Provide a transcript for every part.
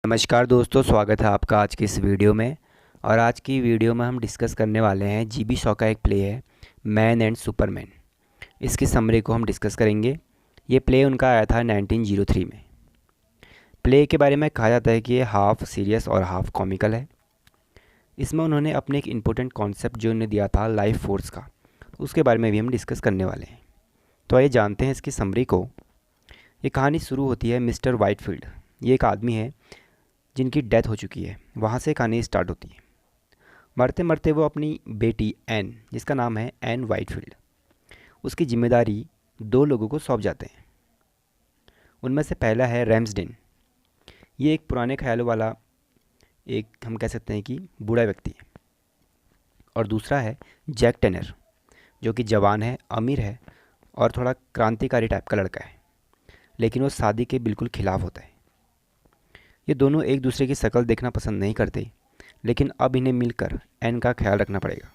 नमस्कार दोस्तों, स्वागत है आपका आज की इस वीडियो में। और आज की वीडियो में हम डिस्कस करने वाले हैं जीबी शॉ का एक प्ले है मैन एंड सुपरमैन। इसकी समरी को हम डिस्कस करेंगे। ये प्ले उनका आया था 1903 में। प्ले के बारे में कहा जाता है कि ये हाफ सीरियस और हाफ कॉमिकल है। इसमें उन्होंने अपने एक इम्पोर्टेंट कॉन्सेप्ट जो उन्हें दिया था लाइफ फोर्स का, उसके बारे में भी हम डिस्कस करने वाले हैं। तो आइए जानते हैं इसकी समरी को। ये कहानी शुरू होती है मिस्टर वाइटफील्ड। ये एक आदमी है जिनकी डेथ हो चुकी है, वहाँ से कहानी स्टार्ट होती है। मरते मरते वो अपनी बेटी एन, जिसका नाम है एन वाइटफील्ड, उसकी जिम्मेदारी दो लोगों को सौंप जाते हैं। उनमें से पहला है रैम्सडेन। ये एक पुराने ख्यालों वाला एक हम कह सकते हैं कि बूढ़ा व्यक्ति है। और दूसरा है जैक टेनर, जो कि जवान है, अमीर है और थोड़ा क्रांतिकारी टाइप का लड़का है, लेकिन वो शादी के बिल्कुल खिलाफ होता है। ये दोनों एक दूसरे की शक्ल देखना पसंद नहीं करते, लेकिन अब इन्हें मिलकर एन का ख्याल रखना पड़ेगा।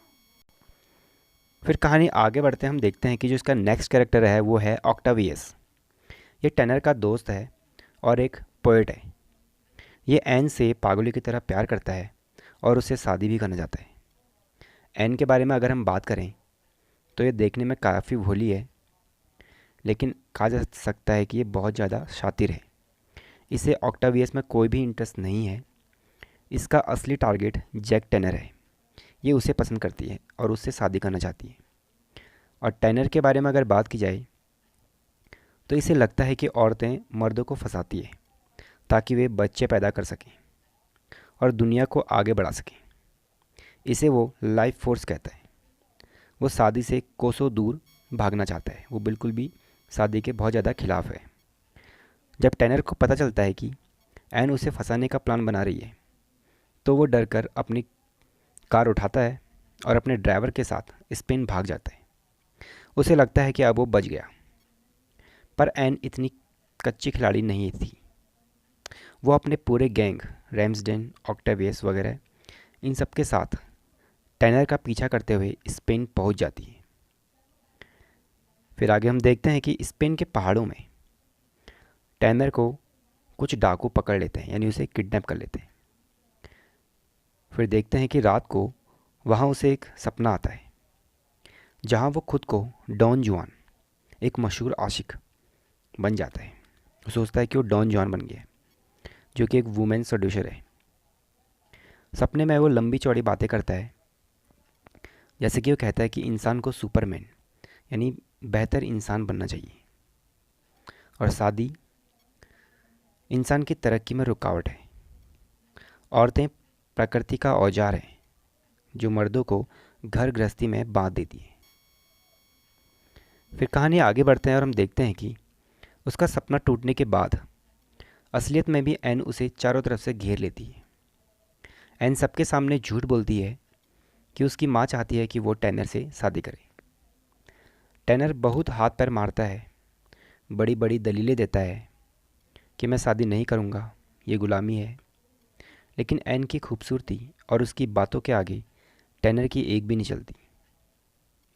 फिर कहानी आगे बढ़ते हैं, हम देखते हैं कि जो इसका नेक्स्ट कैरेक्टर है वो है ऑक्टावियस। ये टेनर का दोस्त है और एक पोएट है। ये एन से पागलों की तरह प्यार करता है और उससे शादी भी करना चाहता है। एन के बारे में अगर हम बात करें तो ये देखने में काफ़ी भोली है, लेकिन कहा जा सकता है कि ये बहुत ज़्यादा शातिर है। इसे ऑक्टावियस में कोई भी इंटरेस्ट नहीं है। इसका असली टारगेट जैक टेनर है। ये उसे पसंद करती है और उससे शादी करना चाहती है। और टेनर के बारे में अगर बात की जाए तो इसे लगता है कि औरतें मर्दों को फंसाती है ताकि वे बच्चे पैदा कर सकें और दुनिया को आगे बढ़ा सकें। इसे वो लाइफ फोर्स कहता है। वो शादी से कोसों दूर भागना चाहता है। वो बिल्कुल भी शादी के बहुत ज़्यादा खिलाफ है। जब टेनर को पता चलता है कि एन उसे फंसाने का प्लान बना रही है, तो वो डर कर अपनी कार उठाता है और अपने ड्राइवर के साथ स्पेन भाग जाता है। उसे लगता है कि अब वो बच गया, पर एन इतनी कच्ची खिलाड़ी नहीं थी। वो अपने पूरे गैंग, रैम्सडेन, ऑक्टावियस वगैरह, इन सब के साथ टैनर का पीछा करते हुए स्पेन पहुंच जाती है। फिर आगे हम देखते हैं कि स्पेन के पहाड़ों में टैनर को कुछ डाकू पकड़ लेते हैं, यानी उसे किडनैप कर लेते हैं। फिर देखते हैं कि रात को वहाँ उसे एक सपना आता है जहाँ वो खुद को डॉन जुआन, एक मशहूर आशिक बन जाता है। वो सोचता है कि वो डॉन जुआन बन गया है, जो कि एक वुमेन सेड्यूसर है। सपने में वो लंबी चौड़ी बातें करता है, जैसे कि वो कहता है कि इंसान को सुपरमैन यानी बेहतर इंसान बनना चाहिए, और शादी इंसान की तरक्की में रुकावट है। औरतें प्रकृति का औजार हैं जो मर्दों को घर गृहस्थी में बांध देती है। फिर कहानी आगे बढ़ते हैं और हम देखते हैं कि उसका सपना टूटने के बाद असलियत में भी एन उसे चारों तरफ से घेर लेती है। एन सबके सामने झूठ बोलती है कि उसकी माँ चाहती है कि वो टैनर से शादी करे। टैनर बहुत हाथ पैर मारता है, बड़ी बड़ी दलीलें देता है कि मैं शादी नहीं करूँगा, ये गुलामी है। लेकिन एन की खूबसूरती और उसकी बातों के आगे टैनर की एक भी नहीं चलती।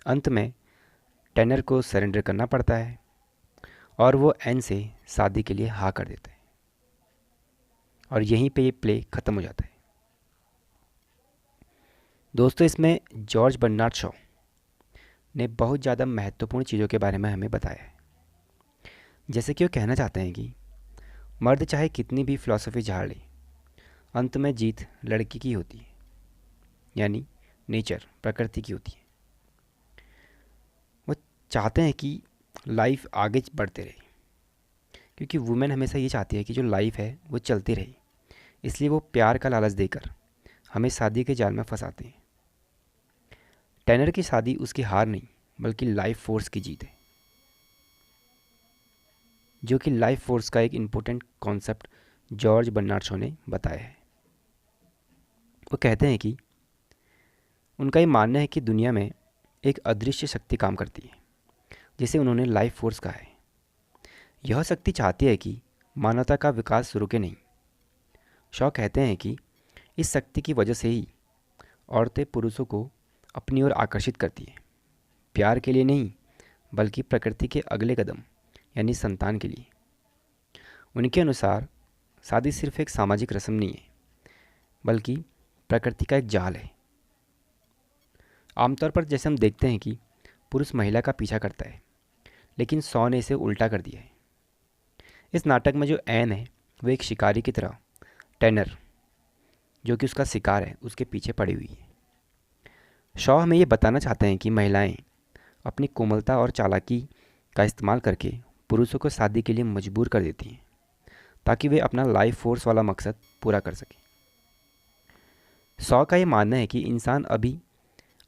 अंत में टैनर को सरेंडर करना पड़ता है और वो एन से शादी के लिए हाँ कर देता है। और यहीं पे ये प्ले ख़त्म हो जाता है। दोस्तों, इसमें जॉर्ज बर्नार्ड शॉ ने बहुत ज़्यादा महत्वपूर्ण चीज़ों के बारे में हमें बताया है। जैसे कि वो कहना चाहते हैं कि मर्द चाहे कितनी भी फ़िलॉसफ़ी झाड़ ले, अंत में जीत लड़की की होती है, यानी नेचर, प्रकृति की होती है। वो चाहते हैं कि लाइफ आगे बढ़ते रहे, क्योंकि वुमेन हमेशा ये चाहती है कि जो लाइफ है वो चलती रहे। इसलिए वो प्यार का लालच देकर हमें शादी के जाल में फंसाते हैं। टैनर की शादी उसकी हार नहीं, बल्कि लाइफ फोर्स की जीत है, जो कि लाइफ फोर्स का एक important concept George Bernard Shaw ने बताया है। वो कहते हैं कि उनका ये मानना है कि दुनिया में एक अदृश्य शक्ति काम करती है, जिसे उन्होंने लाइफ फोर्स कहा है। यह शक्ति चाहती है कि मानवता का विकास रुके नहीं। शॉ कहते हैं कि इस शक्ति की वजह से ही औरतें पुरुषों को अपनी ओर आकर्षित करती हैं, प्यार के लिए नहीं, बल्कि प्रकृति के अगले कदम यानी संतान के लिए। उनके अनुसार शादी सिर्फ एक सामाजिक रस्म नहीं है, बल्कि प्रकृति का एक जाल है। आमतौर पर जैसे हम देखते हैं कि पुरुष महिला का पीछा करता है, लेकिन सौ ने इसे उल्टा कर दिया है। इस नाटक में जो एन है वो एक शिकारी की तरह टैनर, जो कि उसका शिकार है, उसके पीछे पड़ी हुई है। शॉ हमें ये बताना चाहते हैं कि महिलाएं अपनी कोमलता और चालाकी का इस्तेमाल करके पुरुषों को शादी के लिए मजबूर कर देती हैं, ताकि वे अपना लाइफ फोर्स वाला मकसद पूरा कर सकें। शॉ का ये मानना है कि इंसान अभी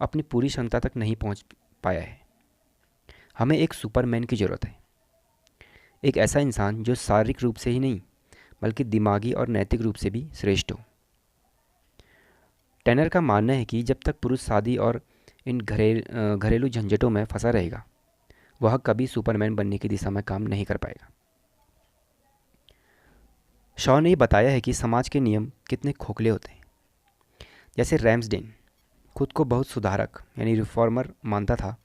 अपनी पूरी क्षमता तक नहीं पहुंच पाया है। हमें एक सुपरमैन की ज़रूरत है, एक ऐसा इंसान जो शारीरिक रूप से ही नहीं बल्कि दिमागी और नैतिक रूप से भी श्रेष्ठ हो। टैनर का मानना है कि जब तक पुरुष शादी और इन घरेलू झंझटों में फंसा रहेगा, वह कभी सुपरमैन बनने की दिशा में काम नहीं कर पाएगा। शॉ ने बताया है कि समाज के नियम कितने खोखले होते हैं। जैसे रैम्सडेन खुद को बहुत सुधारक यानी रिफॉर्मर मानता था,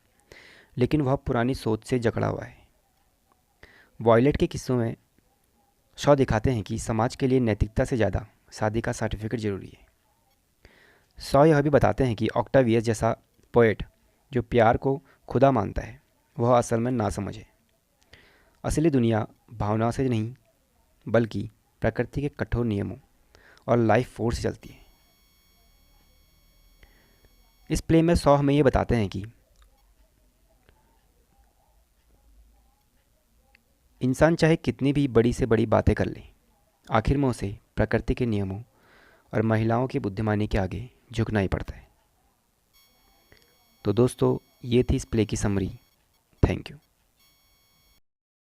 लेकिन वह पुरानी सोच से जकड़ा हुआ है। वॉयलेट के किस्सों में शॉ दिखाते हैं कि समाज के लिए नैतिकता से ज़्यादा शादी का सर्टिफिकेट जरूरी है। शॉ यह भी बताते हैं कि ऑक्टावियस जैसा पोएट जो प्यार को खुदा मानता है, वह असल में नासमझ है। असली दुनिया भावना से नहीं बल्कि प्रकृति के कठोर नियमों और लाइफ फोर्स से चलती है। इस प्ले में शॉ हमें ये बताते हैं कि इंसान चाहे कितनी भी बड़ी से बड़ी बातें कर ले, आखिर में उसे प्रकृति के नियमों और महिलाओं की बुद्धिमानी के आगे झुकना ही पड़ता है। तो दोस्तों, ये थी इस प्ले की समरी। Thank you.